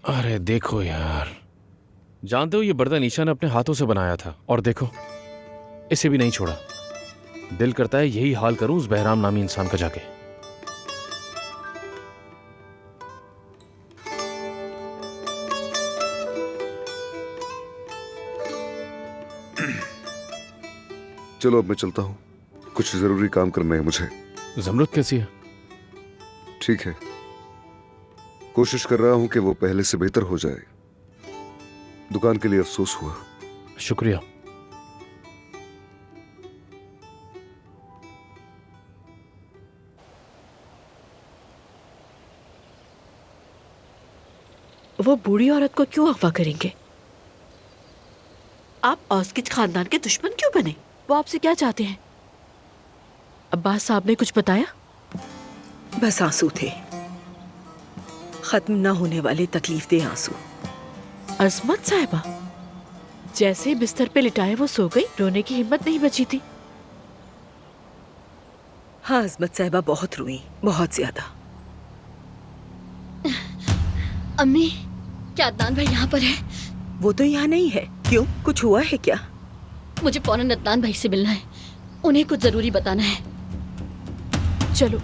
अरे देखो यार, जानते हो ये बर्तन ईशा ने अपने हाथों से बनाया था और देखो इसे भी नहीं छोड़ा। दिल करता है यही हाल करूं उस बहराम नामी इंसान का जाके। चलो अब मैं चलता हूँ, कुछ जरूरी काम करना है मुझे। जमरुद कैसी है? ठीक है, कोशिश कर रहा हूं कि वो पहले से बेहतर हो जाए। दुकान के लिए अफसोस हुआ। शुक्रिया। वो बूढ़ी औरत को क्यों अगवा करेंगे? आप औस्किच खानदान के दुश्मन क्यों बने? वो आपसे क्या चाहते हैं? अब्बास साहब ने कुछ बताया? बस आंसू थे, खत्म न होने वाले तकलीफ दे आंसू। अजमत साहिबा जैसे बिस्तर पे लिटाए वो सो गई, रोने की हिम्मत नहीं बची थी। हाँ, अजमत साहिबा बहुत रोई, बहुत ज्यादा। अम्मी, क्या अदनान भाई यहाँ पर है? वो तो यहाँ नहीं है। क्यों, कुछ हुआ है क्या? मुझे फौरन अदनान भाई से मिलना है, उन्हें कुछ जरूरी बताना है। चलो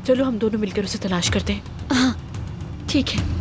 चलो हम दोनों मिलकर उसे तलाश करते हैं। हाँ ठीक है।